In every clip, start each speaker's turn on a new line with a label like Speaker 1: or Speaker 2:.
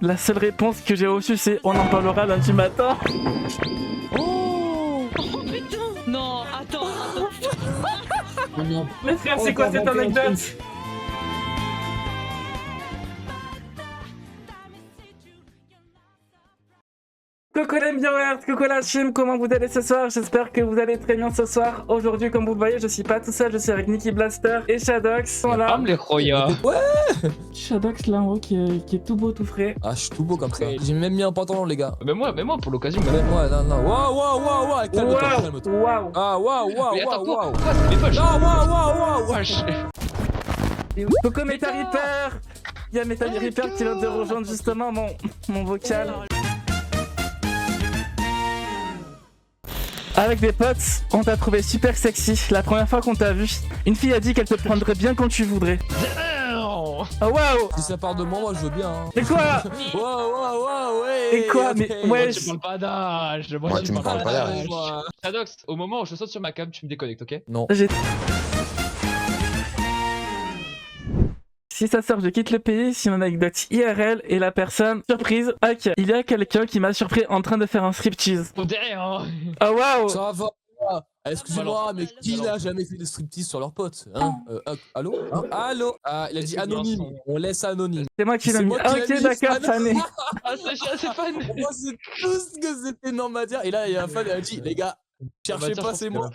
Speaker 1: La seule réponse que j'ai reçue, c'est on en parlera lundi matin.
Speaker 2: Oh putain. Non, attends.
Speaker 3: Non.
Speaker 1: Mais frère, c'est quoi cette anecdote? Coucou les viewers, coucou la team, comment vous allez ce soir? J'espère que vous allez très bien ce soir. Aujourd'hui, comme vous le voyez, je suis pas tout seul, je suis avec Nicky Blaster et Shadox. Voilà.
Speaker 4: les Roya.
Speaker 1: Shadox là en haut qui est tout beau, tout frais.
Speaker 3: Ah, je suis tout beau comme ça. J'ai même mis un pantalon, les gars.
Speaker 4: Mais moi pour l'occasion.
Speaker 3: Même moi, non. Waouh, calme-toi, calme-toi.
Speaker 1: Waouh.
Speaker 3: Ah, waouh.
Speaker 4: Mais attends, quoi c'est mes poches.
Speaker 3: Ah, waouh.
Speaker 4: Wesh.
Speaker 1: Coucou Meta Reaper. Il y a Meta Reaper qui vient de rejoindre justement mon vocal. Avec des potes, on t'a trouvé super sexy. La première fois qu'on t'a vu, une fille a dit qu'elle te prendrait bien quand tu voudrais. Oh waouh!
Speaker 3: Si ça part de moi, je veux bien. Hein.
Speaker 1: Et quoi?
Speaker 3: Waouh, ouais.
Speaker 1: Et quoi? Mais ouais.
Speaker 4: Tu parles pas d'âge.
Speaker 5: Moi, tu me parles pas d'âge.
Speaker 4: Shadox, au moment où je saute sur ma cam, tu me déconnectes, ok?
Speaker 3: Non.
Speaker 1: Si ça sort, je quitte le pays. Si mon anecdote IRL et la personne surprise. Ok, il y a quelqu'un qui m'a surpris en train de faire un striptease.
Speaker 4: Oh derrière.
Speaker 1: Oh waouh!
Speaker 3: Ça va. Excusez-moi, mais qui n'a jamais fait de striptease sur leurs potes, hein? Allô? Hein? Allô? Ah, il a dit anonyme. On laisse anonyme.
Speaker 1: C'est moi qui l'ai
Speaker 3: C'est
Speaker 1: mis.
Speaker 3: moi
Speaker 1: Ah,
Speaker 3: qui l'ai
Speaker 1: ok,
Speaker 3: mis,
Speaker 1: d'accord,
Speaker 3: Fan.
Speaker 1: fané.
Speaker 4: Ah, c'est fan.
Speaker 3: Moi, c'est tout ce que c'était dans ma dire. Et là, il y a un fan, il a dit, les gars, cherchez pas, c'est moi.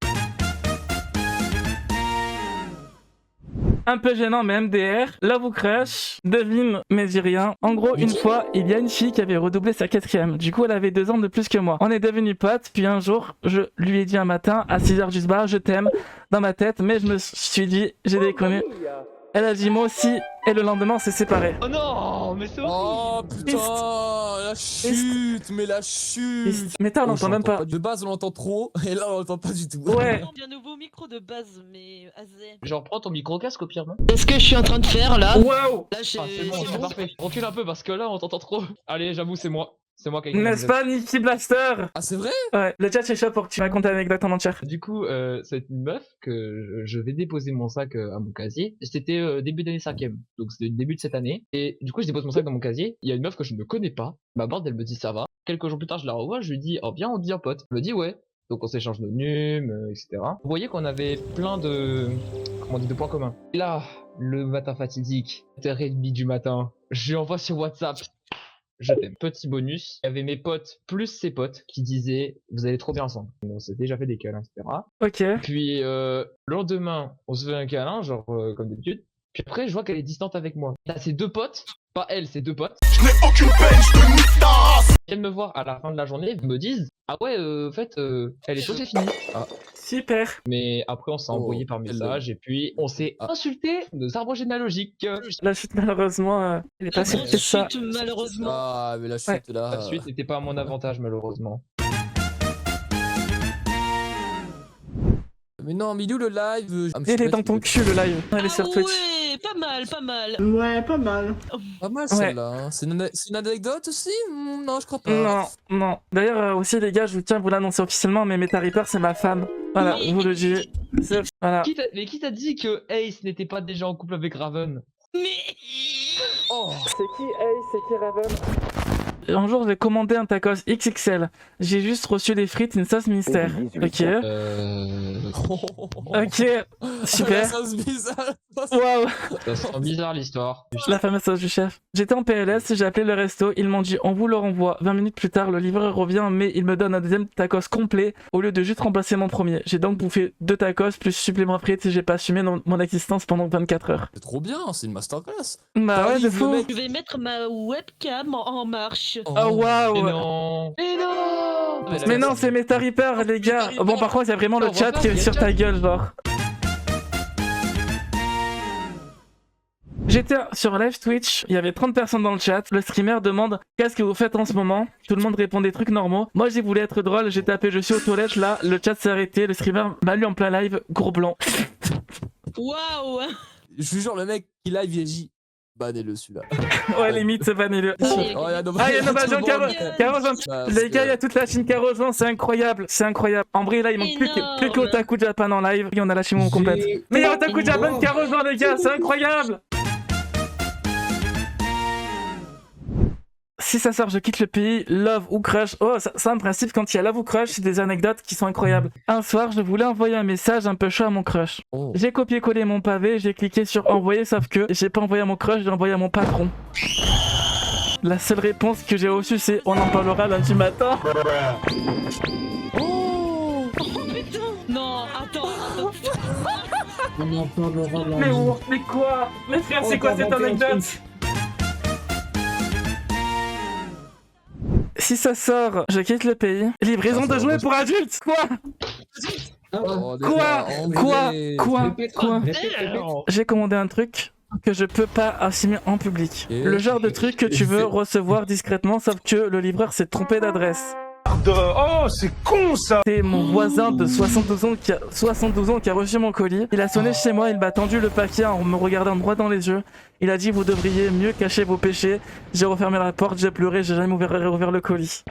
Speaker 1: Un peu gênant, mais MDR. Là, vous crush. Devine, mais dis rien. En gros, une fois, il y a une fille qui avait redoublé sa 4ème. Du coup, elle avait 2 ans de plus que moi. On est devenus potes. Puis un jour, je lui ai dit un matin, à 6h du bar, je t'aime, dans ma tête. Mais je me suis dit, j'ai déconné. Elle a dit moi aussi. Et le lendemain, on s'est séparés.
Speaker 4: Oh non, mais c'est
Speaker 3: Oh putain, la chute, mais la chute.
Speaker 1: Mais t'as, on l'entend même pas.
Speaker 3: De base, on l'entend trop, et là, on l'entend pas du tout.
Speaker 1: Ouais.
Speaker 2: Bien nouveau micro de base, mais azé.
Speaker 4: Genre, prends ton micro-casque au pire, non?
Speaker 2: C'est ce que je suis en train de faire là.
Speaker 1: Waouh!
Speaker 2: Là, j'ai.
Speaker 4: Ah, c'est parfait. Recule un peu parce que là, on t'entend trop. Allez, j'avoue, c'est moi. C'est moi qui ai écrit
Speaker 1: N'est-ce pas, Nicky Blaster?
Speaker 3: Ah, c'est vrai?
Speaker 1: Ouais. Le chat, c'est chaud pour que tu racontes l'anecdote en entière.
Speaker 4: Du coup, c'est une meuf que je vais déposer mon sac à mon casier. C'était début d'année 5ème, donc c'était le début de cette année. Et du coup, je dépose mon sac dans mon casier. Il y a une meuf que je ne connais pas. Ma bande, elle me dit ça va. Quelques jours plus tard, je la revois. Je lui dis, oh viens, on devient pote. Elle me dit ouais. Donc on s'échange nos nums, etc. Vous voyez qu'on avait plein de, comment on dit, de points communs. Et là, le matin fatidique, 7h30 du matin, je lui envoie sur WhatsApp. Je t'aime. Petit bonus, il y avait mes potes plus ses potes qui disaient vous allez trop bien ensemble. On s'est déjà fait des câlins, etc.
Speaker 1: Ok.
Speaker 4: Puis le lendemain, on se fait un câlin, genre comme d'habitude. Puis après, je vois qu'elle est distante avec moi. Là, ses 2 potes, pas elle, ses 2 potes.
Speaker 5: Je n'ai aucune peine, je te nique ta race.
Speaker 4: Ils viennent me voir à la fin de la journée, ils me disent ah ouais, en fait, elle est chaude, c'est fini. Ah.
Speaker 1: Super.
Speaker 4: Mais après, on s'est embrouillé par message et puis on s'est insulté nos arbres généalogiques.
Speaker 1: La chute, malheureusement, elle est pas si
Speaker 2: La
Speaker 1: que ça.
Speaker 2: chute, malheureusement.
Speaker 3: Ah, mais la chute
Speaker 1: Ouais.
Speaker 3: là.
Speaker 4: La suite n'était pas à mon avantage, malheureusement.
Speaker 3: Mais non, Milou, le live. Ah, mais je
Speaker 1: Elle
Speaker 3: sais
Speaker 1: est
Speaker 3: pas
Speaker 1: dans
Speaker 3: si
Speaker 1: ton
Speaker 3: tu
Speaker 1: cul, le live. Elle est
Speaker 2: Ah
Speaker 1: sur Twitch.
Speaker 2: ouais, pas mal, pas mal.
Speaker 6: Ouais, pas mal.
Speaker 3: Pas mal celle-là. Hein. C'est une anecdote aussi? Non, je crois pas.
Speaker 1: Non. D'ailleurs, aussi, les gars, je vous tiens à vous l'annoncer officiellement, mais Meta Reaper, c'est ma femme. Voilà, je vous le dis. Voilà.
Speaker 4: Mais qui t'a dit que Ace n'était pas déjà en couple avec Raven?
Speaker 2: Mais.
Speaker 3: Oh.
Speaker 1: C'est qui Ace? C'est qui Raven? Un jour, j'ai commandé un tacos XXL. J'ai juste reçu les frites, une sauce mystère. Ok. Ok.
Speaker 3: La
Speaker 1: Super.
Speaker 3: sauce bizarre.
Speaker 1: Waouh.
Speaker 4: Ça sent bizarre l'histoire.
Speaker 1: La fameuse sauce du chef. J'étais en PLS, j'ai appelé le resto, ils m'ont dit on vous le renvoie. 20 minutes plus tard, le livreur revient, mais il me donne un deuxième tacos complet au lieu de juste remplacer mon premier. J'ai donc bouffé 2 tacos plus supplément frites et j'ai pas assumé mon existence pendant 24 heures.
Speaker 3: C'est trop bien, c'est une masterclass.
Speaker 1: Bah ouais, c'est
Speaker 3: T'arrives, le
Speaker 1: fou.
Speaker 3: mec.
Speaker 2: Je vais mettre ma webcam en marche.
Speaker 1: Oh waouh.
Speaker 4: Mais non. Mais non.
Speaker 1: Mais non, c'est Meta Reaper, les gars. Bon, par contre, il y a vraiment le chat qui est sur ta gueule, genre. J'étais sur live Twitch, il y avait 30 personnes dans le chat. Le streamer demande qu'est-ce que vous faites en ce moment. Tout le monde répond des trucs normaux. Moi, j'ai voulu être drôle, j'ai tapé je suis aux toilettes. Là, le chat s'est arrêté. Le streamer m'a lu en plein live, gros blanc.
Speaker 2: Waouh.
Speaker 3: Je vous jure, le mec qui live, il a dit bannez-le celui-là.
Speaker 1: Ouais, limite, c'est banné.
Speaker 3: Oh, il y a
Speaker 1: Ah, il y a Novajon qui a rejoint.
Speaker 3: Parce
Speaker 1: Les gars, il y a
Speaker 3: que-
Speaker 1: toute la Chine qui a rejoint, c'est incroyable, c'est incroyable. En vrai, là, il manque plus que Otaku Japan en live, et on a la Chine complète. Mais il y a Otaku Japan qui a rejoint, les gars, c'est incroyable. Si ça sort, je quitte le pays, love ou crush. Oh, ça en principe, quand il y a love ou crush, c'est des anecdotes qui sont incroyables. Un soir, je voulais envoyer un message un peu chaud à mon crush.
Speaker 3: Oh.
Speaker 1: J'ai copié-collé mon pavé, j'ai cliqué sur envoyer, sauf que j'ai pas envoyé à mon crush, j'ai envoyé à mon patron. La seule réponse que j'ai reçue, c'est on en parlera lundi matin.
Speaker 3: Oh.
Speaker 2: Oh putain. Non, attends.
Speaker 6: On en parlera lundi.
Speaker 1: Mais quoi? Mais frère,
Speaker 6: Oh,
Speaker 1: c'est quoi
Speaker 6: t'as
Speaker 1: cette
Speaker 6: inventé un
Speaker 1: anecdote?
Speaker 6: truc.
Speaker 1: Si ça sort, je quitte le pays. Livraison
Speaker 3: Ah, ça
Speaker 1: de
Speaker 3: va,
Speaker 1: jouets
Speaker 3: moi,
Speaker 1: pour adultes. Quoi?
Speaker 6: Ah ouais.
Speaker 3: Oh,
Speaker 1: Quoi?
Speaker 3: André.
Speaker 1: Quoi?
Speaker 6: Répète.
Speaker 1: J'ai commandé un truc que je peux pas assumer en public.
Speaker 3: Et
Speaker 1: Le genre de truc que tu veux recevoir discrètement, sauf que le livreur s'est trompé d'adresse.
Speaker 5: Oh, c'est con ça.
Speaker 1: C'est mon voisin de 72 ans qui a reçu mon colis. Il a sonné chez moi, il m'a tendu le paquet en me regardant droit dans les yeux. Il a dit vous devriez mieux cacher vos péchés. J'ai refermé la porte, j'ai pleuré, j'ai jamais ouvert le colis.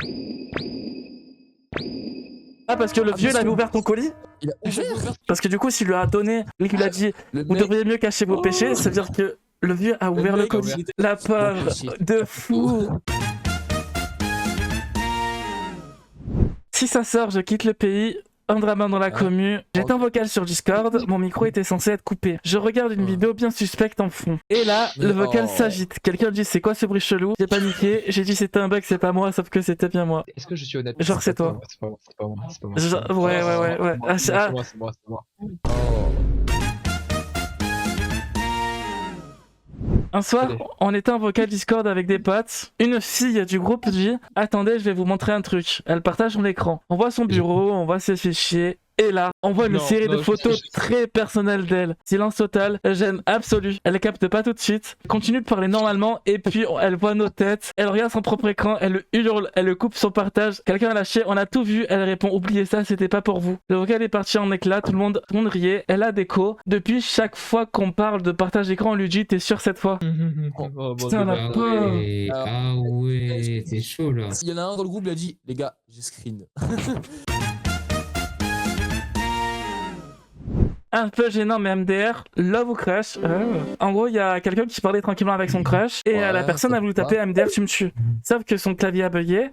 Speaker 1: Ah parce que le vieux il avait ouvert ton colis?
Speaker 3: Il a ouvert
Speaker 1: Parce que du coup s'il lui a donné, il lui a dit
Speaker 3: le
Speaker 1: vous
Speaker 3: mec.
Speaker 1: devriez mieux cacher vos péchés, ça veut dire que le vieux a ouvert le
Speaker 3: mec,
Speaker 1: colis.
Speaker 3: il était-
Speaker 1: La pauvre de fou. Si ça sort, je quitte le pays. Un drama dans la commu. J'étais en vocal sur Discord, mon micro était censé être coupé. Je regarde une vidéo bien suspecte en fond. Et là, le vocal s'agite. Quelqu'un dit c'est quoi ce bruit chelou? J'ai paniqué, j'ai dit c'était un bug, c'est pas moi, sauf que c'était bien moi.
Speaker 4: Est-ce que je suis honnête?
Speaker 1: Genre, c'est toi.
Speaker 4: C'est pas moi, c'est pas moi, c'est pas moi.
Speaker 1: Genre, ouais. Ah,
Speaker 4: C'est
Speaker 1: ah,
Speaker 4: moi, c'est moi, c'est moi.
Speaker 3: Oh.
Speaker 1: un soir,
Speaker 4: Allez.
Speaker 1: on était en vocal Discord avec des potes. Une fille du groupe dit attendez, je vais vous montrer un truc. Elle partage son écran. On voit son bureau, on voit ses fichiers. Et là, on voit une
Speaker 4: Non,
Speaker 1: série de
Speaker 4: non,
Speaker 1: photos très personnelles d'elle. Silence total, gêne absolue. Elle capte pas tout de suite. Continue de parler normalement et puis elle voit nos têtes. Elle regarde son propre écran, elle hurle, elle coupe son partage. Quelqu'un a lâché, on a tout vu. Elle répond oubliez ça, c'était pas pour vous. Le vocal est parti en éclat, tout le monde riait. Elle a déco. Depuis, chaque fois qu'on parle de partage d'écran, on lui dit t'es sûr cette fois?
Speaker 4: Oh, bon,
Speaker 1: Putain,
Speaker 4: c'est
Speaker 1: la
Speaker 4: pas-
Speaker 1: pauvre.
Speaker 6: Ah ouais, c'est chaud là.
Speaker 3: Il y en a un dans le groupe, il a dit les gars, j'ai screen.
Speaker 1: Un peu gênant mais MDR, love ou crush. En gros, il y a quelqu'un qui parlait tranquillement avec son crush et
Speaker 3: Ouais,
Speaker 1: la personne a voulu
Speaker 3: ça
Speaker 1: taper MDR tu me tues. Sauf que son clavier a bugué.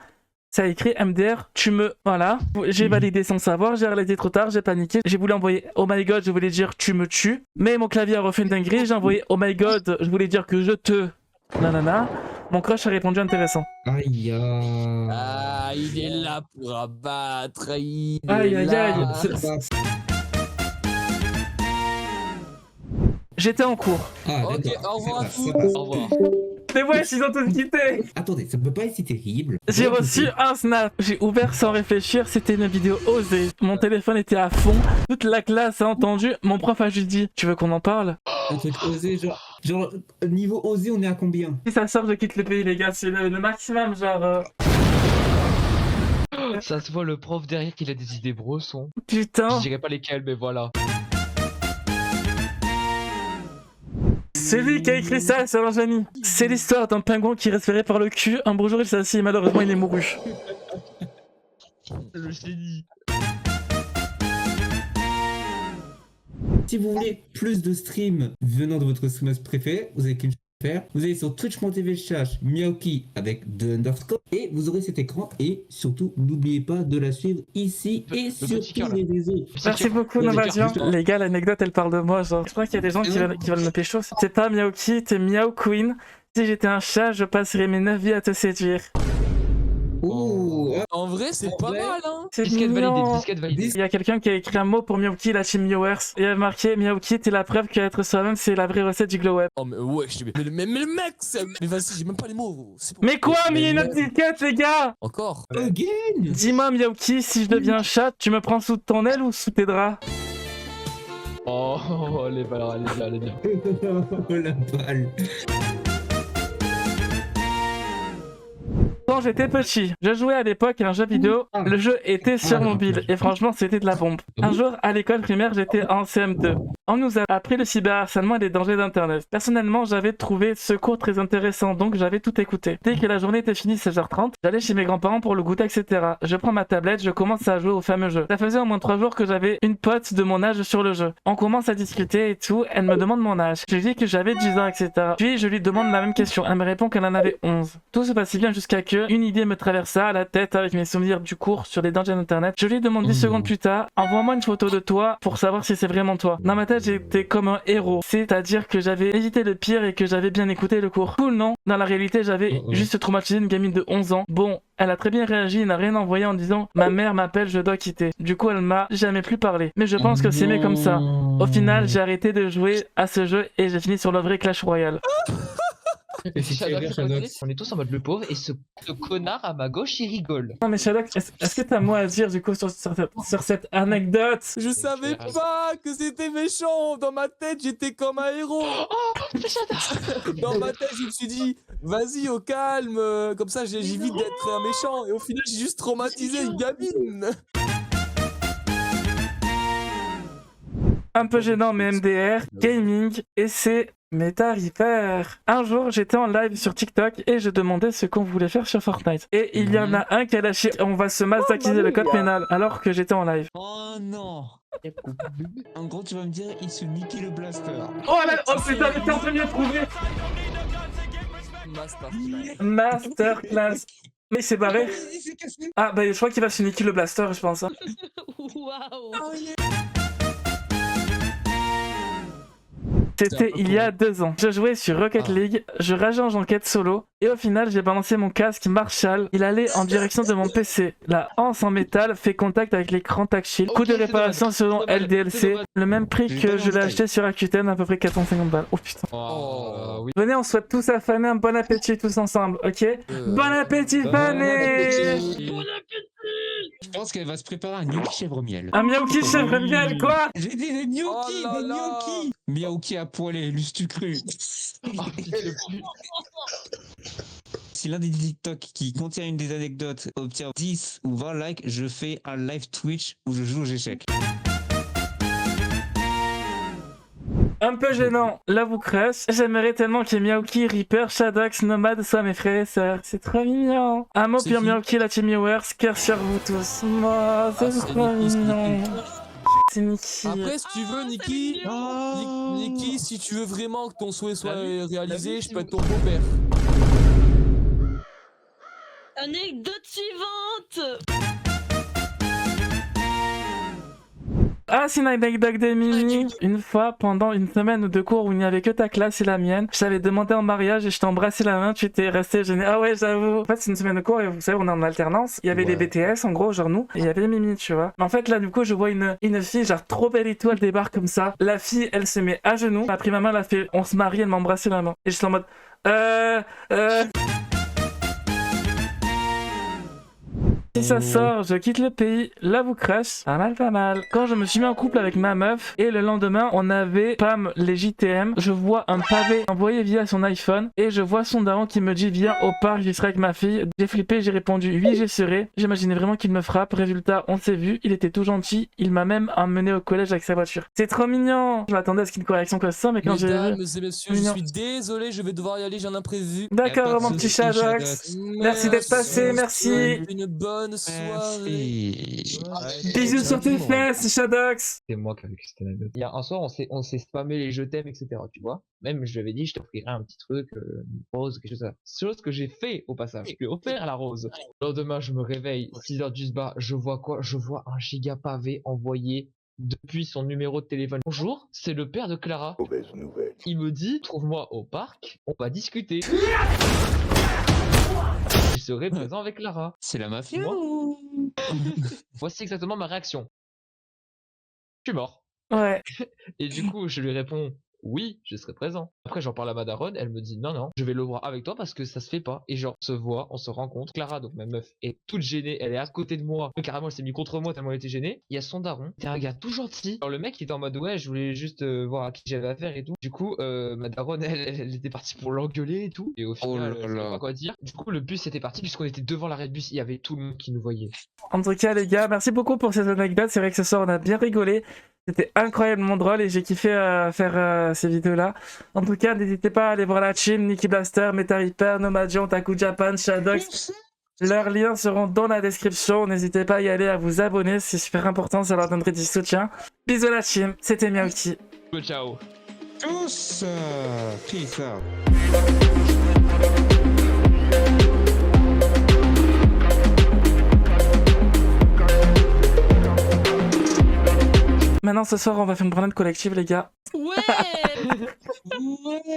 Speaker 1: Ça a écrit MDR tu me... Voilà. J'ai validé sans savoir, j'ai réalisé trop tard, j'ai paniqué. J'ai voulu envoyer oh my god, je voulais dire tu me tues. Mais mon clavier a refait une dinguerie, j'ai envoyé oh my god, je voulais dire que je te... Nanana. Mon crush a répondu intéressant.
Speaker 6: Aïe.
Speaker 3: Ah, il est là pour abattre. Il est
Speaker 1: Aïe, aïe,
Speaker 3: là.
Speaker 1: aïe. J'étais en cours.
Speaker 6: Ah,
Speaker 3: Ok,
Speaker 6: d'accord.
Speaker 3: au revoir à
Speaker 6: Ça
Speaker 3: tous.
Speaker 6: passe.
Speaker 4: Au revoir.
Speaker 1: Mais ouais, ils ont tous quitté.
Speaker 6: Attendez, ça peut pas être si terrible.
Speaker 1: J'ai
Speaker 6: Ouais,
Speaker 1: reçu un snap, j'ai ouvert sans réfléchir, c'était une vidéo osée. Mon téléphone était à fond, toute la classe a entendu, mon prof a juste dit « Tu veux qu'on en parle
Speaker 6: un truc osé, genre, niveau osé, on est à combien? ?»
Speaker 1: Si ça sort, je quitte le pays les gars, c'est le maximum genre...
Speaker 4: Ça se voit le prof derrière qu'il a des idées brossons.
Speaker 1: Putain.
Speaker 4: Je dirais pas lesquelles, mais voilà.
Speaker 1: C'est lui qui a écrit ça, c'est un génie. C'est l'histoire d'un pingouin qui respirait par le cul, un beau jour il s'est assis et malheureusement il est mouru.
Speaker 4: Le génie.
Speaker 6: Si vous voulez plus de streams venant de votre streameuse préférée, vous avez qu'une chose à faire. Vous allez sur twitch.tv/Miaoki avec 2 underscores et vous aurez cet écran. Et surtout, n'oubliez pas de la suivre ici et sur
Speaker 4: petit cœur,
Speaker 6: tous
Speaker 4: là.
Speaker 6: les réseaux.
Speaker 1: Merci beaucoup
Speaker 6: Ouais,
Speaker 1: Novasion.
Speaker 6: c'est clair.
Speaker 1: Les gars, l'anecdote elle parle de moi genre. Je crois qu'il y a des gens qui veulent me pécho. C'est pas Miaoki, t'es Miao Queen. Si j'étais un chat, je passerais mes 9 vies à te séduire.
Speaker 6: Ouh,
Speaker 3: En vrai, c'est
Speaker 6: En
Speaker 3: pas
Speaker 6: vrai,
Speaker 3: mal, hein.
Speaker 1: C'est
Speaker 4: Disquette validée,
Speaker 1: mignon.
Speaker 4: disquette validée.
Speaker 1: Il y a quelqu'un qui a écrit un mot pour Miaoki, la team Miowers. Il a marqué Miaoki, t'es la preuve qu'être soi-même, c'est la vraie recette du glow web.
Speaker 3: Oh, mais ouais, je mais le mec, mais vas-y, j'ai même pas les mots. C'est bon.
Speaker 1: Mais quoi, mais il y a une autre étiquette, les gars!
Speaker 3: Encore.
Speaker 6: again.
Speaker 1: Dis-moi, Miaoki, si je deviens un chat, tu me prends sous ton aile ou sous tes draps?
Speaker 4: Oh, elle est bien, elle est bien.
Speaker 6: Oh la balle.
Speaker 1: Quand j'étais petit, je jouais à l'époque à un jeu vidéo. Le jeu était sur mobile et franchement, c'était de la bombe. Un jour, à l'école primaire, j'étais en CM2. On nous a appris le cyberharcèlement et les dangers d'Internet. Personnellement, j'avais trouvé ce cours très intéressant, donc j'avais tout écouté. Dès que la journée était finie, 16h30, j'allais chez mes grands-parents pour le goûter, etc. Je prends ma tablette, je commence à jouer au fameux jeu. Ça faisait au moins 3 jours que j'avais une pote de mon âge sur le jeu. On commence à discuter et tout, elle me demande mon âge. Je lui dis que j'avais 10 ans, etc. Puis je lui demande la même question, elle me répond qu'elle en avait 11. Tout se passait bien jusqu'à que une idée me traversa à la tête avec mes souvenirs du cours sur les dangers d'Internet. Je lui demande 10 secondes plus tard, envoie-moi une photo de toi pour savoir si c'est vraiment toi. Dans ma tête, j'étais comme un héros, c'est-à-dire que j'avais évité le pire et que j'avais bien écouté le cours. Cool, non? Dans la réalité, j'avais juste traumatisé une gamine de 11 ans. Bon, elle a très bien réagi et n'a rien envoyé en disant « Ma mère m'appelle, je dois quitter ». Du coup, elle m'a jamais plus parlé. Mais je pense que c'est mieux comme ça. Au final, j'ai arrêté de jouer à ce jeu et j'ai fini sur le vrai Clash Royale.
Speaker 4: Et on est tous en mode le pauvre et ce connard à ma gauche il rigole.
Speaker 1: Non mais Shadox, est-ce que t'as mot à dire du coup sur cette anecdote?
Speaker 3: Je savais pas que c'était méchant. Dans ma tête, j'étais comme un héros. Dans ma tête, je me suis dit, vas-y, au calme. Comme ça, j'évite d'être un méchant. Et au final, j'ai juste traumatisé une gamine.
Speaker 1: Un peu gênant mais MDR, gaming, et c'est métarifère. Un jour, j'étais en live sur TikTok et je demandais ce qu'on voulait faire sur Fortnite. Et il y en a un qui a lâché « On va se massacrer le code pénal » alors que j'étais en live.
Speaker 7: Oh non. En gros, tu vas me dire, il se niquait le blaster.
Speaker 1: Oh là, oh putain, j'étais en train de le trouver. Masterclass. Mais il s'est barré. Ah bah je crois qu'il va se niquer le blaster, je pense. Hein.
Speaker 2: Waouh.
Speaker 1: C'était il y a 2 ans. Je jouais sur Rocket League, je rageais en enquête solo, et au final j'ai balancé mon casque Marshall. Il allait en direction de mon PC. La anse en métal fait contact avec l'écran tactile. Coût de réparation selon LDLC, le même prix que je l'ai acheté sur Rakuten, à peu près 450 balles. Oh putain.
Speaker 4: Oui.
Speaker 1: Venez, on souhaite tous à Fanny un bon appétit tous ensemble, ok? Bon appétit Fanny!
Speaker 7: Je pense qu'elle va se préparer un gnocchi chèvre miel.
Speaker 1: Un gnocchi chèvre miel, quoi?
Speaker 7: J'ai dit des gnocchis,
Speaker 3: Oh là
Speaker 7: des
Speaker 3: là.
Speaker 7: gnocchis. Miaouki à poêler, l'eus-tu cru? Si l'un des TikTok qui contient une des anecdotes obtient 10 ou 20 likes, je fais un live Twitch où je joue aux échecs.
Speaker 1: Un peu gênant, là vous crush. J'aimerais tellement que Miaouki, Reaper, Shadox, Nomad soient mes frères et sœurs. C'est trop mignon. Un mot pour Miaouki, la team viewers, cœur sur vous tous. Moi, c'est trop mignon. C'est Niki.
Speaker 3: Après, si tu veux, Niki, Niki, si tu veux vraiment que ton souhait soit réalisé, je peux être ton beau-père.
Speaker 2: Anecdote suivante.
Speaker 1: Ah, c'est une anecdote de Mimi. Une fois, pendant une semaine de cours où il n'y avait que ta classe et la mienne, je t'avais demandé en mariage et je t'ai embrassé la main, tu étais resté gêné. Ah ouais, j'avoue. En fait, c'est une semaine de cours et vous savez, on est en alternance. Il y avait des BTS, en gros, genre nous, et il y avait Mimi, tu vois. Mais en fait, là, du coup, je vois une fille, genre trop belle et tout, elle débarque comme ça. La fille, elle se met à genoux, elle a pris ma main, elle a fait, on se marie, elle m'a embrassé la main. Et j'étais en mode, Si ça sort, je quitte le pays, là vous crush, pas mal pas mal. Quand je me suis mis en couple avec ma meuf, et le lendemain on avait Pam les JTM, je vois un pavé envoyé via son iPhone, et je vois son daron qui me dit viens au parc, j'y serai avec ma fille. J'ai flippé, j'ai répondu oui j'y serai. J'imaginais vraiment qu'il me frappe, résultat on s'est vu, il était tout gentil, il m'a même emmené au collège avec sa voiture. C'est trop mignon. Je m'attendais à ce qu'il y ait une correction comme ça, mais quand j'ai vu...
Speaker 3: Mesdames et messieurs, je suis désolé, je vais devoir y aller, j'ai un imprévu.
Speaker 1: D'accord mon petit Shadox, merci d'être passé, merci.
Speaker 3: Une bonne soirée.
Speaker 1: Bisous sur tes fesses, Shadox.
Speaker 4: C'est moi qui ai vécu cette anecdote. Il y a un soir, on s'est spammé les je t'aime, etc. Tu vois. Même je lui avais dit, je t'offrirai un petit truc, une rose, quelque chose comme ça. Chose que j'ai fait au passage. Je lui ai offert la rose. Le lendemain, je me réveille, 6h du sbar, je vois quoi? Je vois un giga pavé envoyé depuis son numéro de téléphone. Bonjour, c'est le père de Clara.
Speaker 5: Mauvaise nouvelle.
Speaker 4: Il me dit, trouve-moi au parc, on va discuter. Je serai présent avec Clara.
Speaker 7: C'est la mafia
Speaker 4: Moi
Speaker 7: ou...
Speaker 4: Voici exactement ma réaction. Je suis mort.
Speaker 1: Ouais.
Speaker 4: Et du coup, je lui réponds, oui, je serai présent. Après, j'en parle à ma daronne, elle me dit non, non, je vais le voir avec toi parce que ça se fait pas. Et genre, on se voit, on se rencontre. Clara, donc ma meuf, est toute gênée, elle est à côté de moi. Carrément, elle s'est mise contre moi tellement elle était gênée. Il y a son daron, c'est un gars tout gentil. Alors, le mec, il était en mode ouais, je voulais juste voir à qui j'avais affaire et tout. Du coup, ma daronne, elle était partie pour l'engueuler et tout. Et au final,
Speaker 7: là
Speaker 4: je sais
Speaker 7: là.
Speaker 4: pas quoi dire. Du coup, le bus était parti puisqu'on était devant l'arrêt de bus, il y avait tout le monde qui nous voyait.
Speaker 1: En tout cas, les gars, merci beaucoup pour ces anecdotes. C'est vrai que ce soir, on a bien rigolé. C'était incroyablement drôle et j'ai kiffé faire ces vidéos-là. En tout cas, n'hésitez pas à aller voir la team, Nicky Blaster, Meta Reaper, Nomadion, Taku Japan, Shadox. Leurs liens seront dans la description. N'hésitez pas à y aller, à vous abonner. C'est super important, ça leur donnerait du soutien. Bisous la team, c'était Miaouki.
Speaker 4: Ciao.
Speaker 7: Tous peace out.
Speaker 1: Maintenant, ce soir, on va faire une promenade collective, les gars.
Speaker 2: Ouais.
Speaker 7: Ouais.